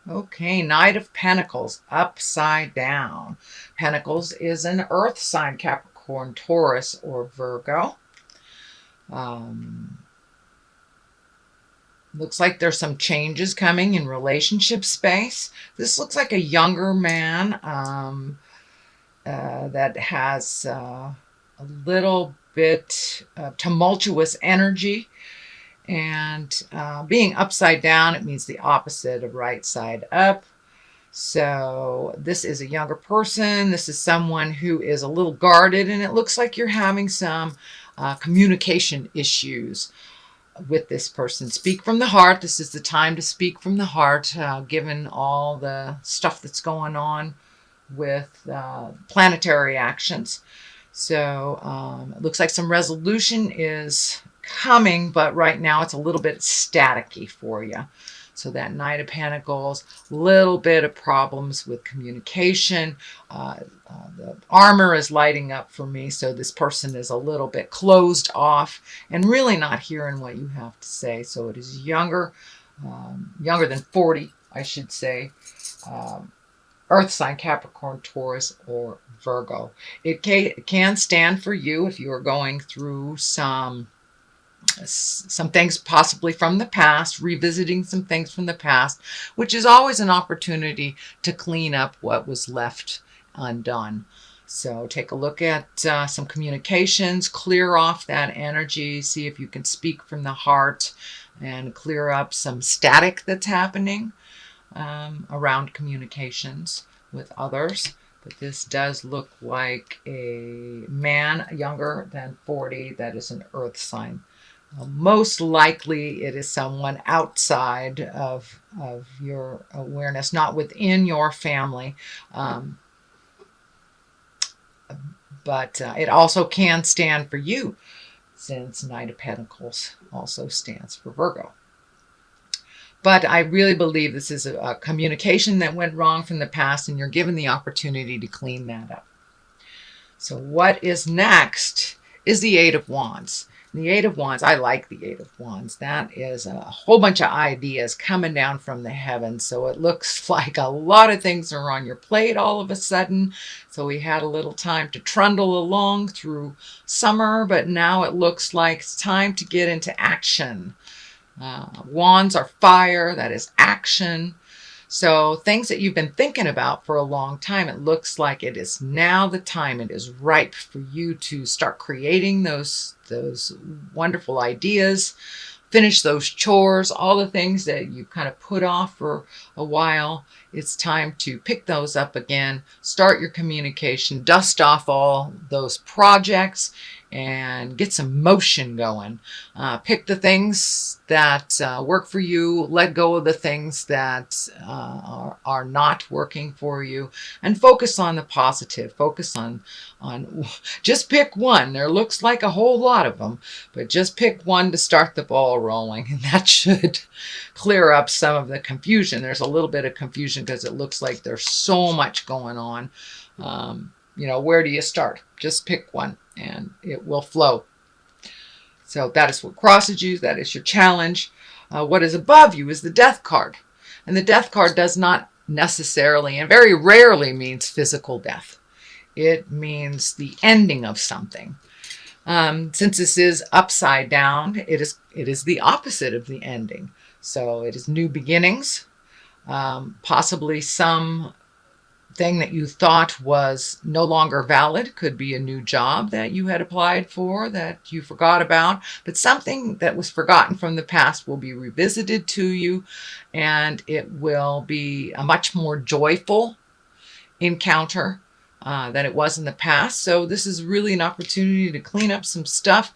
Okay, Knight of Pentacles, upside down. Pentacles is an earth sign, Capricorn, Taurus, or Virgo. Um, Looks like there's some changes coming in relationship space. This looks like a younger man that has a little bit tumultuous energy. And being upside down, it means the opposite of right side up. So this is a younger person. This is someone who is a little guarded, and it looks like you're having some communication issues with this person. Speak from the heart. This is the time to speak from the heart, given all the stuff that's going on with planetary actions. So it looks like some resolution is coming, but right now it's a little bit staticky for you. So that Knight of Pentacles, little bit of problems with communication. The armor is lighting up for me, so this person is a little bit closed off and really not hearing what you have to say. So it is younger, younger than 40, I should say. Earth sign, Capricorn, Taurus, or Virgo. It can stand for you if you are going through some things possibly from the past, revisiting some things from the past, which is always an opportunity to clean up what was left undone. So take a look at some communications, clear off that energy, see if you can speak from the heart and clear up some static that's happening around communications with others. But this does look like a man younger than 40 that is an earth sign. Most likely it is someone outside of your awareness, not within your family. But it also can stand for you, since Knight of Pentacles also stands for Virgo. But I really believe this is a communication that went wrong from the past, and you're given the opportunity to clean that up. So what is next is the Eight of Wands. The Eight of Wands, I like the Eight of Wands. That is a whole bunch of ideas coming down from the heavens. So it looks like a lot of things are on your plate all of a sudden. So we had a little time to trundle along through summer, but now it looks like it's time to get into action. Wands are fire, that is action. So things that you've been thinking about for a long time, it looks like it is now the time. It is ripe for you to start creating those wonderful ideas, finish those chores, all the things that you kind of put off for a while. It's time to pick those up again, start your communication, dust off all those projects, and get some motion going. Pick the things that work for you, let go of the things that are not working for you, and focus on the positive. Focus on just pick one. There looks like a whole lot of them, but just pick one to start the ball rolling, and that should clear up some of the confusion. There's a little bit of confusion because it looks like there's so much going on. Where do you start? Just pick one and it will flow. So that is what crosses you. That is your challenge. What is above you is the Death card. And the Death card does not necessarily and very rarely means physical death. It means the ending of something. Since this is upside down, it is the opposite of the ending. So it is new beginnings, possibly some thing that you thought was no longer valid. Could be a new job that you had applied for that you forgot about, but something that was forgotten from the past will be revisited to you, and it will be a much more joyful encounter than it was in the past. So this is really an opportunity to clean up some stuff,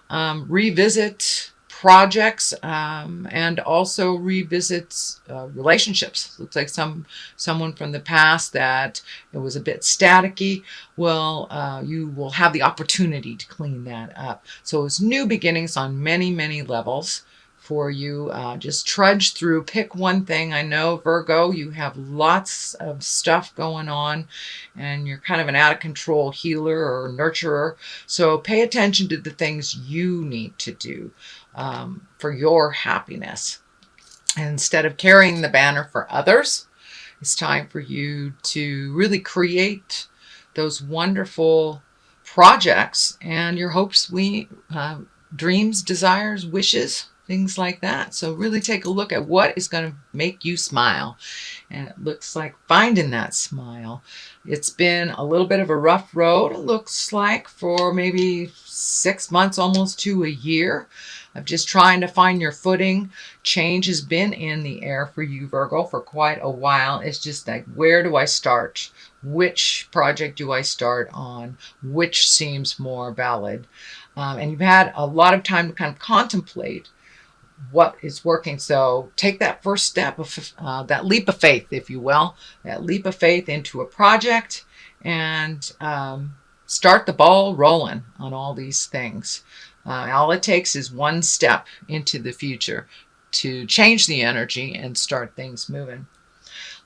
revisit projects, and also revisit relationships. Looks like someone from the past that it was a bit staticky. You will have the opportunity to clean that up. So it's new beginnings on many, many levels for you. Just trudge through, pick one thing. I know, Virgo, you have lots of stuff going on and you're kind of an out of control healer or nurturer. So pay attention to the things you need to do for your happiness. And instead of carrying the banner for others, it's time for you to really create those wonderful projects and your hopes, dreams, desires, wishes, things like that. So really take a look at what is going to make you smile. And it looks like finding that smile. It's been a little bit of a rough road, it looks like, for maybe 6 months, almost to a year, of just trying to find your footing. Change has been in the air for you, Virgo, for quite a while. It's just like, where do I start? Which project do I start on? Which seems more valid? And you've had a lot of time to kind of contemplate what is working. So take that first step of that leap of faith, if you will, that leap of faith into a project, and start the ball rolling on all these things. All it takes is one step into the future to change the energy and start things moving.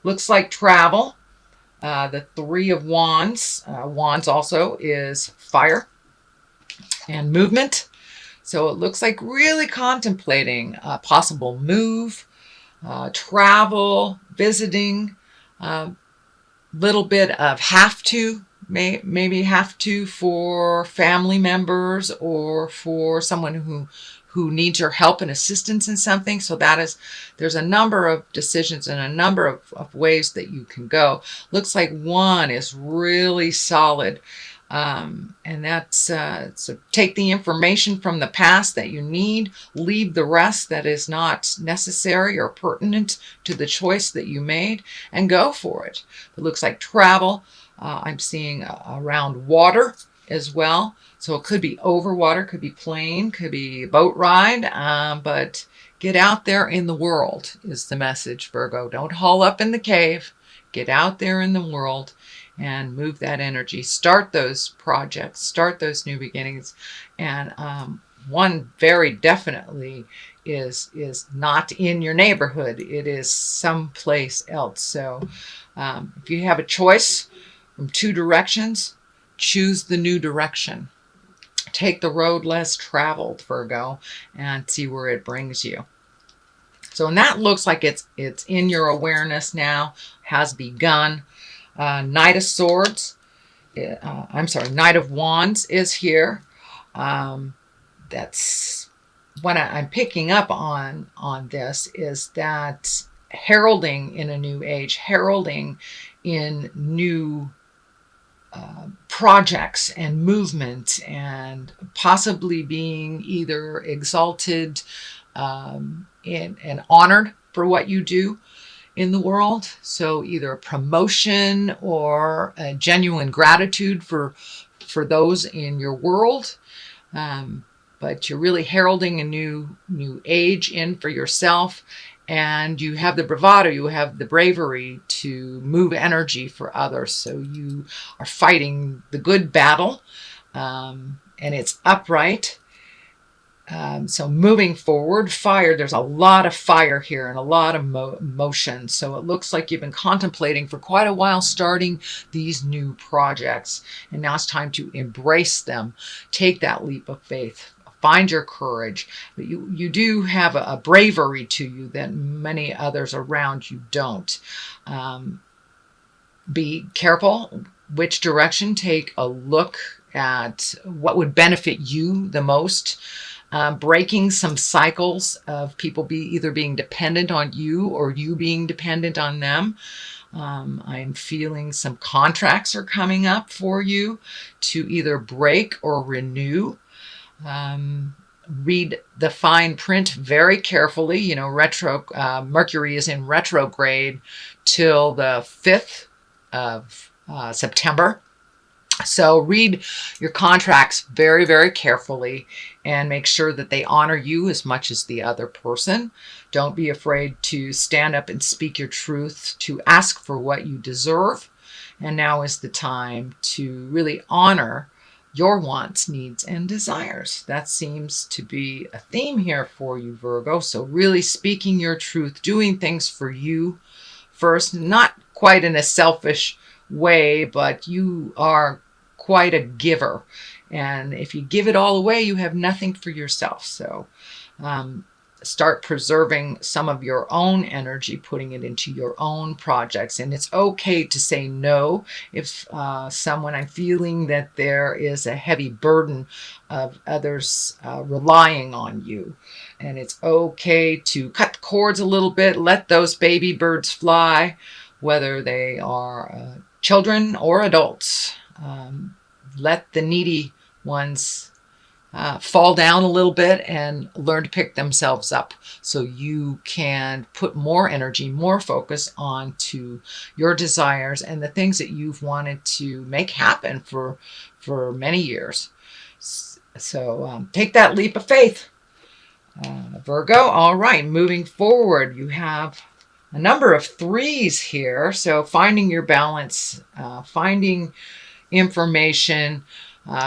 Looks like travel. The Three of Wands. Wands also is fire and movement. So it looks like really contemplating a possible move, travel, visiting, little bit of maybe have to for family members or for someone who needs your help and assistance in something. So there's a number of decisions and a number of ways that you can go. Looks like one is really solid. And that's so take the information from the past that you need, leave the rest that is not necessary or pertinent to the choice that you made, and go for it. It looks like travel. I'm seeing around water as well. So it could be over water, could be plane, could be boat ride, but get out there in the world is the message, Virgo. Don't haul up in the cave. Get out there in the world and move that energy. Start those projects, start those new beginnings. And one very definitely is not in your neighborhood. It is someplace else. So if you have a choice from two directions, choose the new direction. Take the road less traveled, Virgo, and see where it brings you. So, and that looks like it's in your awareness now, has begun. Knight of Swords, Knight of Wands is here. That's what I'm picking up on this, is that heralding in a new age, heralding in new projects and movement, and possibly being either exalted and honored for what you do in the world. So either a promotion or a genuine gratitude for those in your world. But you're really heralding a new age in for yourself. And you have the bravado, you have the bravery to move energy for others. So you are fighting the good battle, and it's upright. So moving forward, fire, there's a lot of fire here and a lot of motion. So it looks like you've been contemplating for quite a while starting these new projects. And now it's time to embrace them. Take that leap of faith. Find your courage. But you do have a bravery to you that many others around you don't. Be careful which direction. Take a look at what would benefit you the most. Breaking some cycles of people either being dependent on you or you being dependent on them. I'm feeling some contracts are coming up for you to either break or renew. Read the fine print very carefully. You know, Mercury is in retrograde till the 5th of September. So read your contracts very, very carefully and make sure that they honor you as much as the other person. Don't be afraid to stand up and speak your truth, to ask for what you deserve. And now is the time to really honor your wants, needs, and desires. That seems to be a theme here for you, Virgo. So really speaking your truth, doing things for you first, not quite in a selfish way, but you are quite a giver. And if you give it all away, you have nothing for yourself. So start preserving some of your own energy, putting it into your own projects. And it's okay to say no if someone, I'm feeling that there is a heavy burden of others relying on you. And it's okay to cut the cords a little bit, let those baby birds fly, whether they are children or adults. Let the needy ones fall down a little bit and learn to pick themselves up, so you can put more energy, more focus onto your desires and the things that you've wanted to make happen for many years. So take that leap of faith, Virgo. All right, moving forward, you have a number of threes here. So finding your balance, finding information,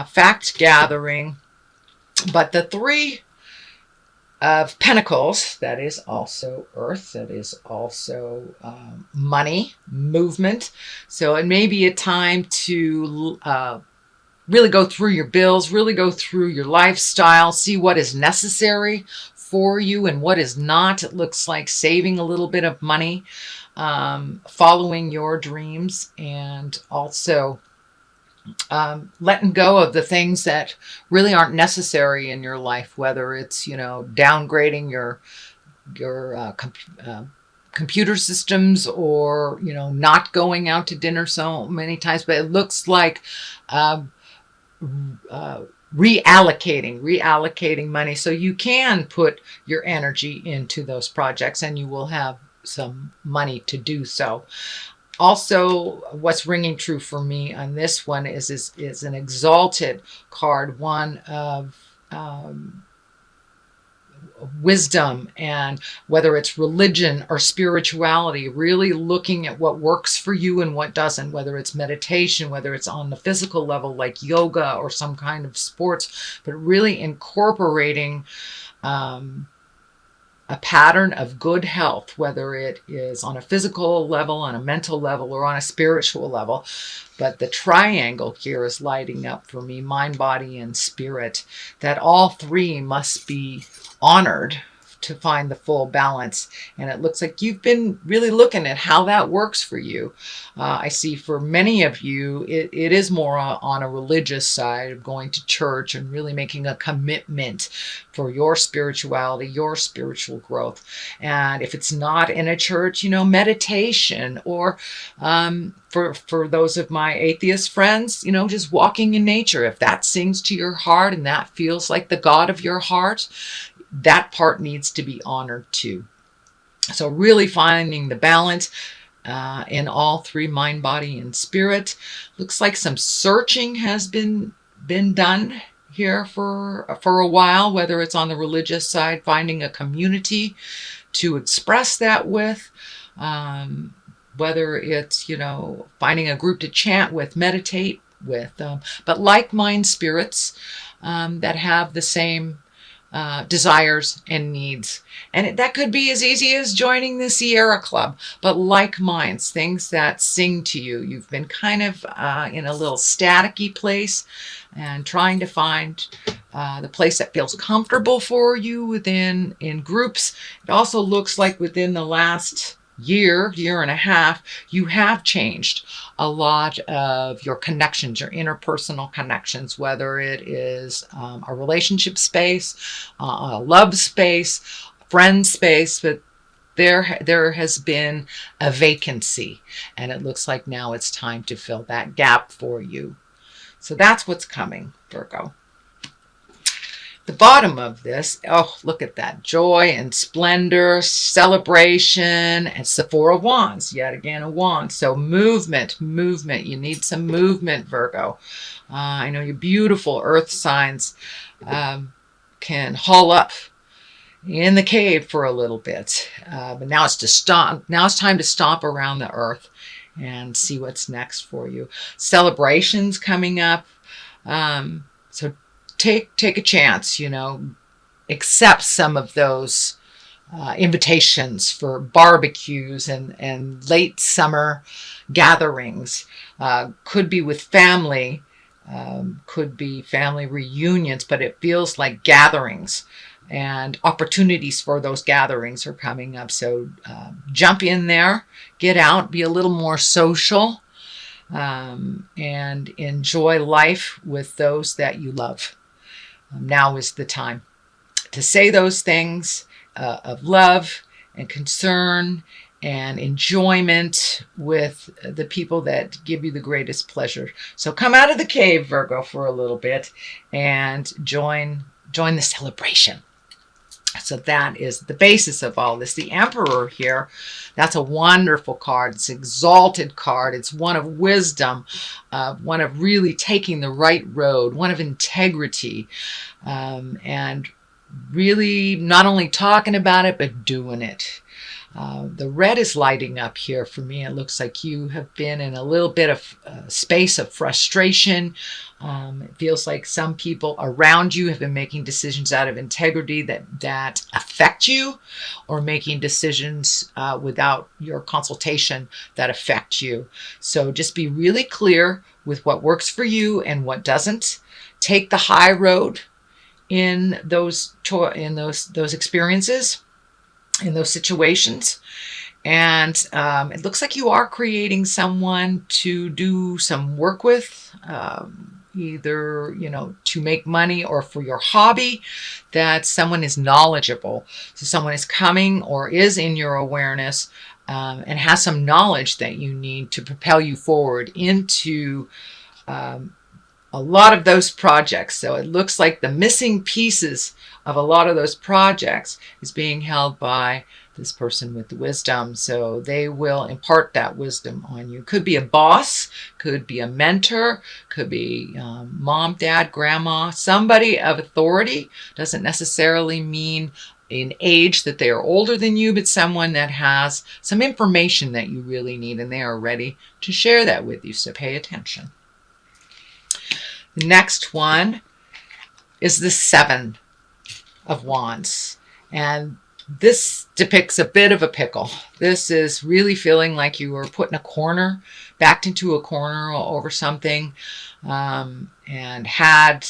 fact gathering. But the Three of Pentacles, that is also earth, that is also money, movement. So it may be a time to really go through your bills, really go through your lifestyle, see what is necessary for you and what is not. It looks like saving a little bit of money, following your dreams, and also letting go of the things that really aren't necessary in your life, whether it's, downgrading your computer systems, or, not going out to dinner so many times. But it looks like reallocating money, so you can put your energy into those projects and you will have some money to do so. Also, what's ringing true for me on this one is an exalted card, one of wisdom, and whether it's religion or spirituality, really looking at what works for you and what doesn't, whether it's meditation, whether it's on the physical level like yoga or some kind of sports, but really incorporating a pattern of good health, whether it is on a physical level, on a mental level, or on a spiritual level. But the triangle here is lighting up for me, mind, body, and spirit, that all three must be honored to find the full balance. And it looks like you've been really looking at how that works for you. I see for many of you, it is more on a religious side of going to church and really making a commitment for your spirituality, your spiritual growth. And if it's not in a church, meditation, or for those of my atheist friends, just walking in nature. If that sings to your heart and that feels like the God of your heart, that part needs to be honored too. So really finding the balance in all three, mind, body, and spirit. Looks like some searching has been done here for a while, whether it's on the religious side, finding a community to express that with, whether it's, finding a group to chant with, meditate with, but like-minded spirits that have the same desires and needs. And that could be as easy as joining the Sierra Club, but like minds, things that sing to you. You've been kind of in a little staticky place and trying to find the place that feels comfortable for you in groups. It also looks like within the last year and a half, you have changed a lot of your connections, your interpersonal connections, whether it is a relationship space, a love space, friend space, but there has been a vacancy, and it looks like now it's time to fill that gap for you. So that's what's coming, Virgo. The bottom of this, oh, look at that. Joy and splendor, celebration, and it's the Four of Wands. Yet again, a wand. So movement. You need some movement, Virgo. I know your beautiful earth signs can haul up in the cave for a little bit. But now it's to stomp. Now it's time to stomp around the earth and see what's next for you. Celebrations coming up. So take a chance, accept some of those invitations for barbecues and late summer gatherings. Could be with family, could be family reunions, but it feels like gatherings and opportunities for those gatherings are coming up. So jump in there, get out, be a little more social, and enjoy life with those that you love. Now is the time to say those things of love and concern and enjoyment with the people that give you the greatest pleasure. So come out of the cave, Virgo, for a little bit and join the celebration. So that is the basis of all this. The Emperor here, that's a wonderful card. It's an exalted card. It's one of wisdom, one of really taking the right road, one of integrity, and really not only talking about it, but doing it. The red is lighting up here for me. It looks like you have been in a little bit of space of frustration. It feels like some people around you have been making decisions out of integrity that affect you, or making decisions without your consultation that affect you. So just be really clear with what works for you and what doesn't. Take the high road in those experiences, in those situations. And it looks like you are creating someone to do some work with, either, to make money or for your hobby, that someone is knowledgeable. So someone is coming or is in your awareness and has some knowledge that you need to propel you forward into a lot of those projects. So it looks like the missing pieces of a lot of those projects is being held by this person with the wisdom. So they will impart that wisdom on you. Could be a boss, could be a mentor, could be mom, dad, grandma, somebody of authority. Doesn't necessarily mean in age that they are older than you, but someone that has some information that you really need, and they are ready to share that with you. So pay attention. The next one is the Seven of Wands. And this depicts a bit of a pickle. This is really feeling like you were put in a corner, backed into a corner over something, and had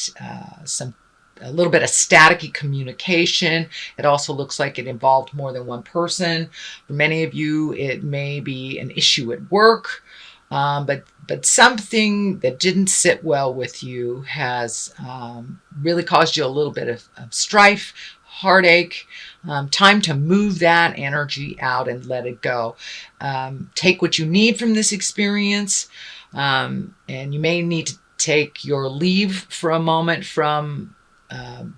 a little bit of staticky communication. It also looks like it involved more than one person. For many of you, it may be an issue at work, but something that didn't sit well with you has really caused you a little bit of strife, heartache. Time to move that energy out and let it go. Take what you need from this experience, and you may need to take your leave for a moment from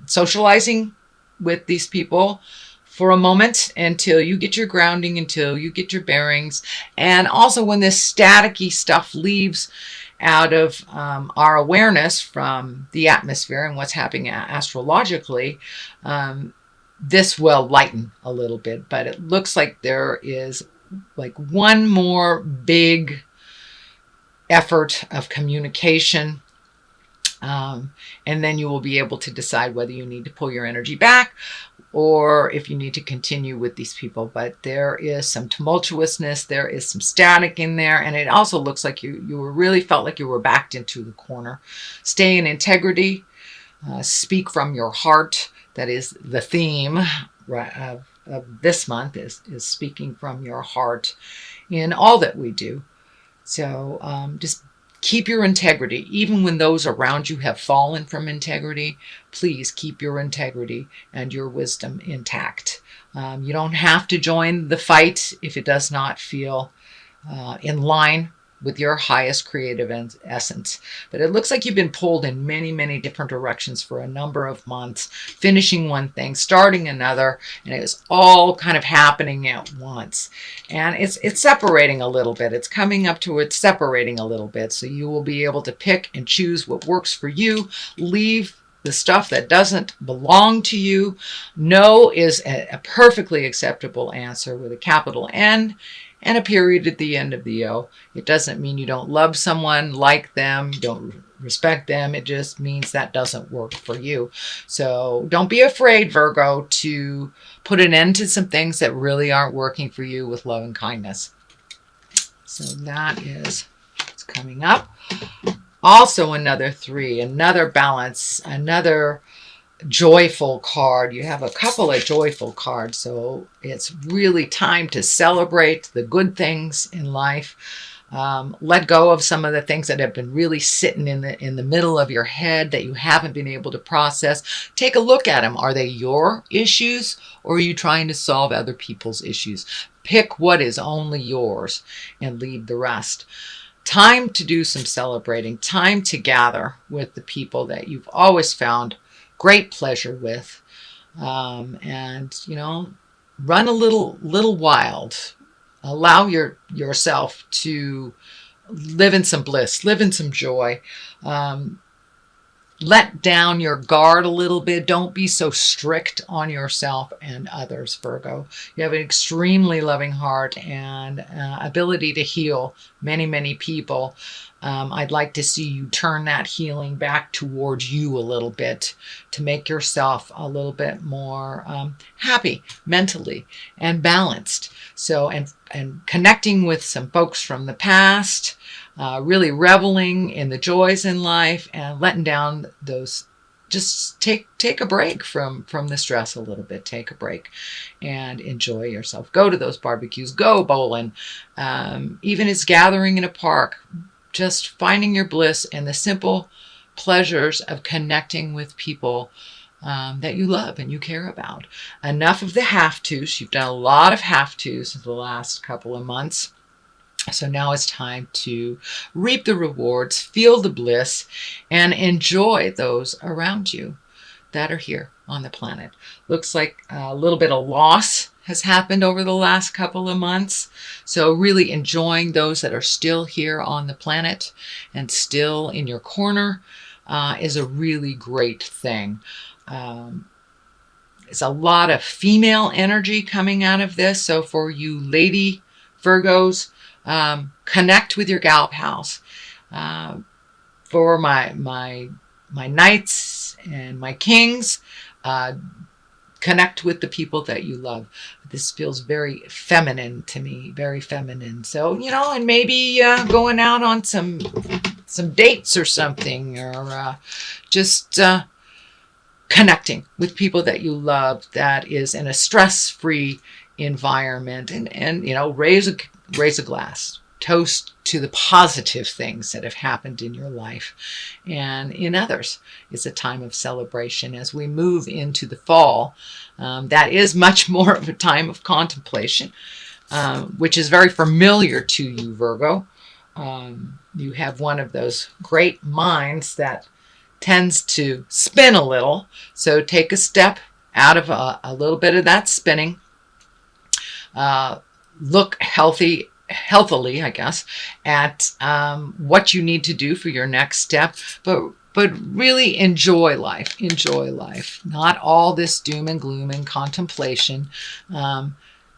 socializing with these people for a moment until you get your grounding, until you get your bearings. And also when this staticky stuff leaves out of our awareness from the atmosphere and what's happening astrologically, this will lighten a little bit. But it looks like there is like one more big effort of communication, and then you will be able to decide whether you need to pull your energy back or if you need to continue with these people. But there is some tumultuousness, there is some static in there, and it also looks like you really felt like you were backed into the corner. Stay in integrity, speak from your heart. That is the theme of this month, is speaking from your heart in all that we do. So just keep your integrity. Even when those around you have fallen from integrity, please keep your integrity and your wisdom intact. You don't have to join the fight if it does not feel in line with your highest creative essence. But it looks like you've been pulled in many, many different directions for a number of months, finishing one thing, starting another, and it's all kind of happening at once. And it's separating a little bit. It's coming up to it separating a little bit. So you will be able to pick and choose what works for you, leave the stuff that doesn't belong to you. No is a perfectly acceptable answer with a capital N and a period at the end of the O. It doesn't mean you don't love someone, like them, don't respect them. It just means that doesn't work for you. So don't be afraid, Virgo, to put an end to some things that really aren't working for you with love and kindness. So that is what's coming up. Also another 3, another balance, another joyful card. You have a couple of joyful cards, so it's really time to celebrate the good things in life. Let go of some of the things that have been really sitting in the middle of your head that you haven't been able to process. Take a look at them. Are they your issues, or are you trying to solve other people's issues? Pick what is only yours and leave the rest. Time to do some celebrating. Time to gather with the people that you've always found great pleasure with, and run a little wild. Allow yourself to live in some bliss, live in some joy. Let down your guard a little bit. Don't be so strict on yourself and others, Virgo. You have an extremely loving heart and ability to heal many people. I'd like to see you turn that healing back towards you a little bit to make yourself a little bit more happy mentally and balanced. So, and connecting with some folks from the past, really reveling in the joys in life and letting down those. Just take a break from the stress a little bit. Take a break and enjoy yourself. Go to those barbecues. Go bowling. Even it's gathering in a park. Just finding your bliss in the simple pleasures of connecting with people that you love and you care about. Enough of the have-tos. You've done a lot of have-tos in the last couple of months. So now it's time to reap the rewards, feel the bliss, and enjoy those around you that are here on the planet. Looks like a little bit of loss has happened over the last couple of months. So really enjoying those that are still here on the planet and still in your corner is a really great thing. It's a lot of female energy coming out of this. So for you lady Virgos, connect with your gal pals. For my knights and my kings, connect with the people that you love. This feels very feminine to me, very feminine. So, and maybe going out on some dates or something, or just connecting with people that you love that is in a stress-free environment, and raise a glass, toast to the positive things that have happened in your life and in others. It's a time of celebration as we move into the fall. That is much more of a time of contemplation, which is very familiar to you, Virgo. You have one of those great minds that tends to spin a little. So take a step out of a little bit of that spinning. Look healthily, I guess, at what you need to do for your next step, but really enjoy life. Enjoy life. Not all this doom and gloom and contemplation,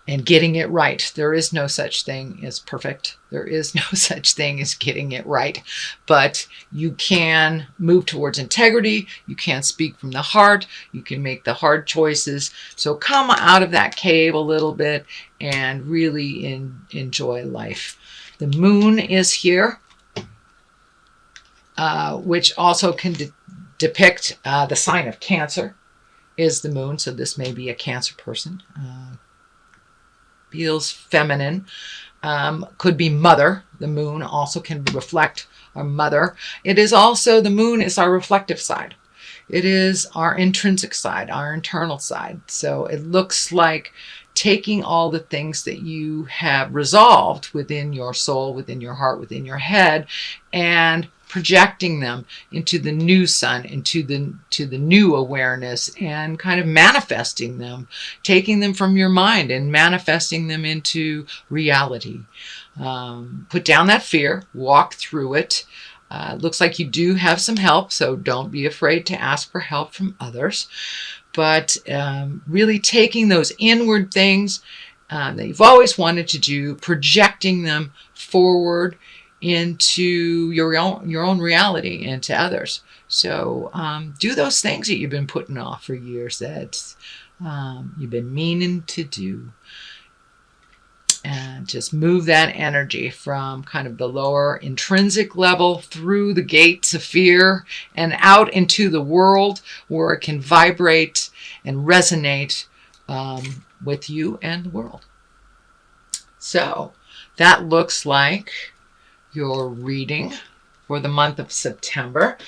and getting it right. There is no such thing as perfect. There is no such thing as getting it right. But you can move towards integrity. You can speak from the heart. You can make the hard choices. So come out of that cave a little bit and really enjoy life. The moon is here, which also can depict the sign of Cancer is the moon. So this may be a Cancer person. Feels feminine. Could be mother. The moon also can reflect our mother. It is also, the moon is our reflective side. It is our intrinsic side, our internal side. So it looks like taking all the things that you have resolved within your soul, within your heart, within your head, and projecting them into the new sun, into the new awareness, and kind of manifesting them, taking them from your mind and manifesting them into reality. Put down that fear, walk through it. Looks like you do have some help, so don't be afraid to ask for help from others. But really taking those inward things that you've always wanted to do, projecting them forward into your own reality and to others. So do those things that you've been putting off for years that you've been meaning to do. And just move that energy from kind of the lower intrinsic level through the gates of fear and out into the world where it can vibrate and resonate with you and the world. So that looks like your reading for the month of September.